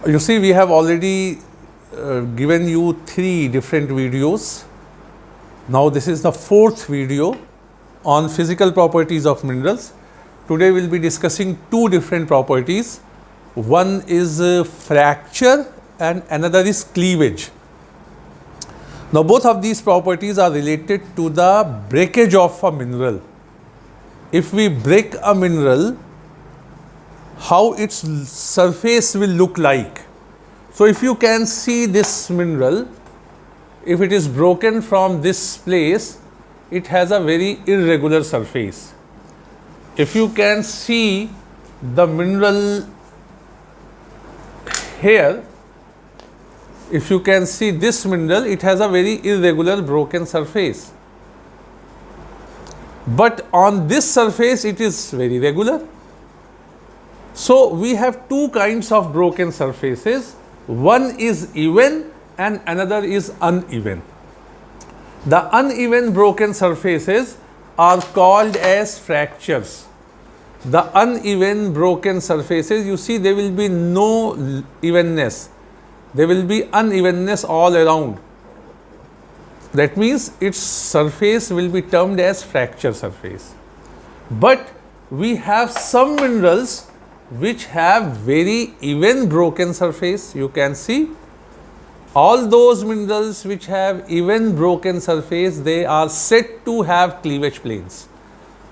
You see, we have already given you 3 different videos. Now this is the 4th video on physical properties of minerals. Today we will be discussing 2 different properties. One is fracture and another is cleavage. Now both of these properties are related to the breakage of a mineral. If we break a mineral, how its surface will look like. So if you can see this mineral, if it is broken from this place, it has a very irregular surface. If you can see the mineral here, if you can see this mineral, it has a very irregular broken surface. But on this surface, it is very regular. So we have 2 kinds of broken surfaces. One is even and another is uneven. The uneven broken surfaces are called as fractures. The uneven broken surfaces, you see, there will be no evenness. There will be unevenness all around. That means its surface will be termed as fracture surface. But we have some minerals which have very even broken surface. You can see all those minerals which have even broken surface, they are said to have cleavage planes.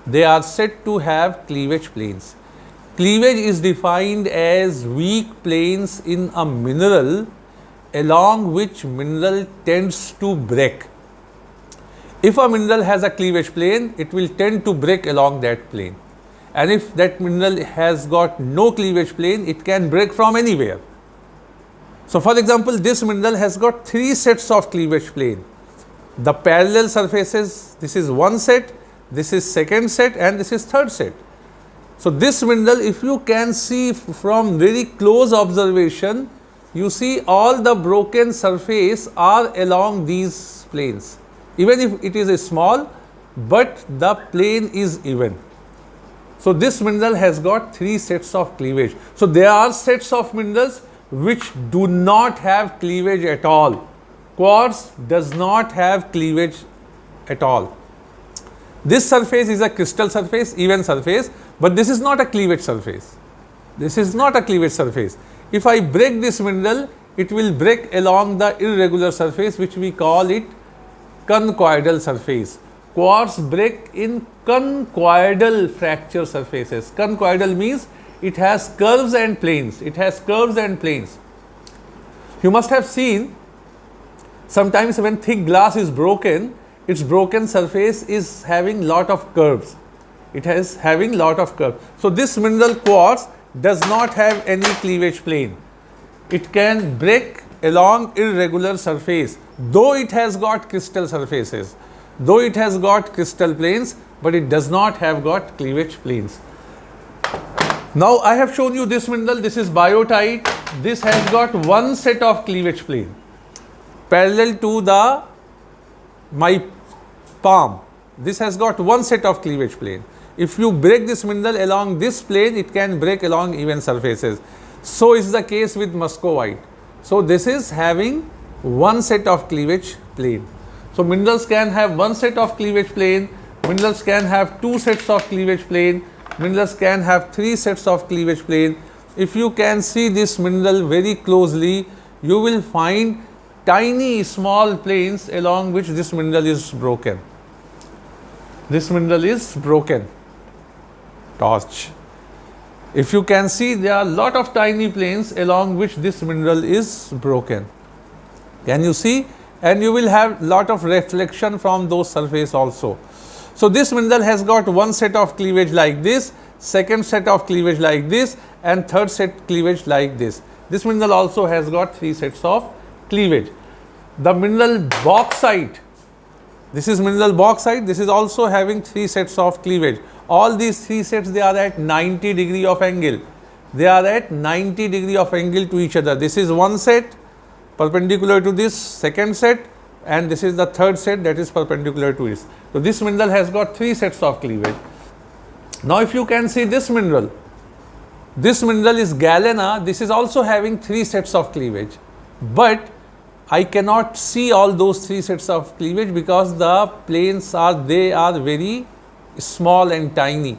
They are said to have cleavage planes. Cleavage is defined as weak planes in a mineral along which mineral tends to break. If a mineral has a cleavage plane, it will tend to break along that plane. And if that mineral has got no cleavage plane, it can break from anywhere. So for example, this mineral has got 3 sets of cleavage plane. The parallel surfaces, this is one set, this is second set and this is third set. So this mineral, if you can see from very close observation, you see all the broken surface are along these planes. Even if it is a small, but the plane is even. So this mineral has got 3 sets of cleavage. So there are sets of minerals which do not have cleavage at all. Quartz does not have cleavage at all. This surface is a crystal surface, even surface, but this is not a cleavage surface. This is not a cleavage surface. If I break this mineral, it will break along the irregular surface which we call it conchoidal surface. Quartz break in conchoidal fracture surfaces. Conchoidal means it has curves and planes. It has curves and planes. You must have seen sometimes when thick glass is broken, its broken surface is having lot of curves. It is having lot of curves. So this mineral quartz does not have any cleavage plane. It can break along irregular surface, though it has got crystal surfaces, though it has got crystal planes, but it does not have got cleavage planes. Now I have shown you this mineral, this is biotite. This has got one set of cleavage plane parallel to my palm. This has got one set of cleavage plane. If you break this mineral along this plane, it can break along even surfaces. So is the case with muscovite. So this is having one set of cleavage plane. So minerals can have one set of cleavage plane, minerals can have 2 sets of cleavage plane, minerals can have 3 sets of cleavage plane. If you can see this mineral very closely, you will find tiny small planes along which this mineral is broken. This mineral is broken. Torch. If you can see, there are lot of tiny planes along which this mineral is broken. Can you see? And you will have lot of reflection from those surface also. So this mineral has got one set of cleavage like this, second set of cleavage like this, and third set cleavage like this. This mineral also has got 3 sets of cleavage. The mineral bauxite, this is mineral bauxite, this is also having 3 sets of cleavage. All these 3 sets, they are at 90 degree of angle. They are at 90 degree of angle to each other. This is one set perpendicular to this second set, and this is the third set that is perpendicular to it. So this mineral has got 3 sets of cleavage. Now if you can see this mineral, This mineral is galena. This is also having 3 sets of cleavage, but I cannot see all those 3 sets of cleavage because the planes are very small and tiny.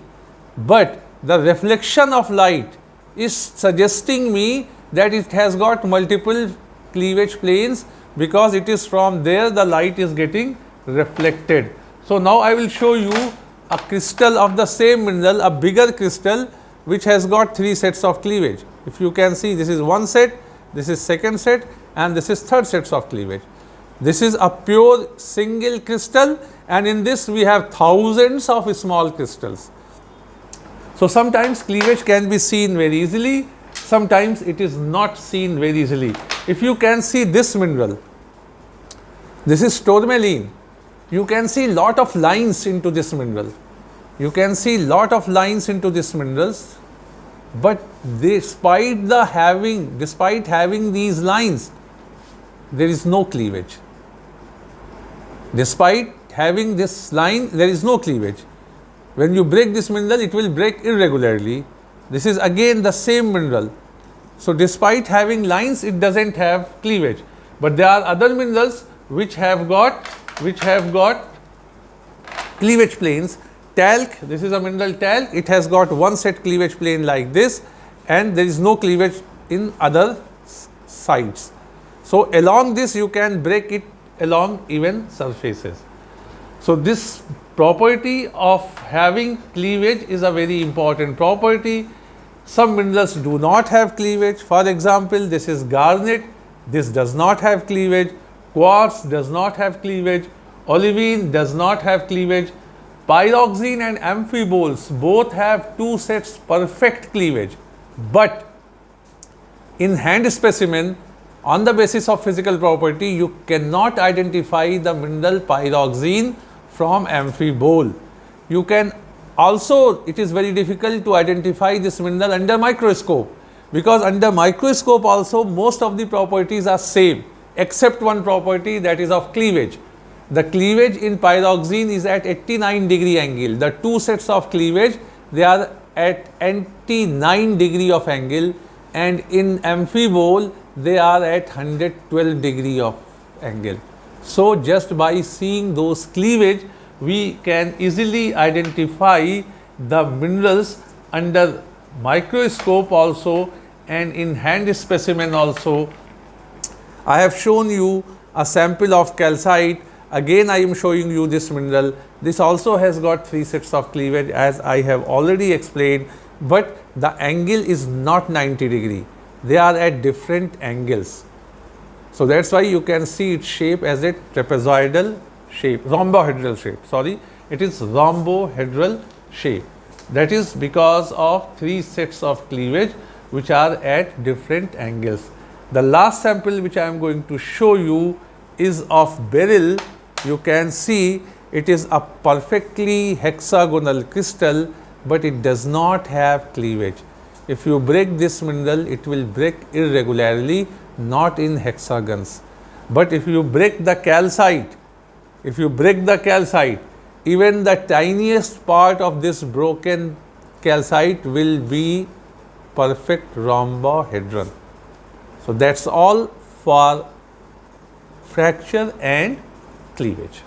But the reflection of light is suggesting me that it has got multiple cleavage planes, because it is from there the light is getting reflected. So now I will show you a crystal of the same mineral, a bigger crystal, which has got 3 sets of cleavage. If you can see, this is one set, this is second set, and this is third sets of cleavage. This is a pure single crystal, and in this we have thousands of small crystals. So sometimes cleavage can be seen very easily, sometimes it is not seen very easily. If you can see this mineral, this is tourmaline. You can see lot of lines into this mineral. You can see lot of lines into this minerals, but despite having these lines, there is no cleavage. Despite having this line, there is no cleavage. When you break this mineral, it will break irregularly. This is again the same mineral. So despite having lines, it doesn't have cleavage. But there are other minerals which have got cleavage planes. Talc, this is a mineral talc, it has got one set cleavage plane like this, and there is no cleavage in other sides. So along this you can break it along even surfaces. So this property of having cleavage is a very important property. Some minerals do not have cleavage. For example, this is garnet, this does not have cleavage. Quartz does not have cleavage. Olivine does not have cleavage. Pyroxene and amphiboles both have 2 sets perfect cleavage, but in hand specimen, on the basis of physical property, you cannot identify the mineral pyroxene from amphibole. You can also, it is very difficult to identify this mineral under microscope, because under microscope also most of the properties are same except one property, that is of cleavage. The cleavage in pyroxene is at 89° angle. The 2 sets of cleavage, they are at 89° of angle, and in amphibole they are at 112° of angle. So just by seeing those cleavage, we can easily identify the minerals under microscope also and in hand specimen also. I have shown you a sample of calcite. Again I am showing you this mineral. This also has got 3 sets of cleavage, as I have already explained, but the angle is not 90°. They are at different angles. So that's why you can see its shape as a trapezoidal shape, rhombohedral shape. Sorry, it is rhombohedral shape. That is because of 3 sets of cleavage which are at different angles. The last sample which I am going to show you is of beryl. You can see it is a perfectly hexagonal crystal, but it does not have cleavage. If you break this mineral, it will break irregularly, not in hexagons. But if you break the calcite, even the tiniest part of this broken calcite will be perfect rhombohedron. So that's all for fracture and cleavage.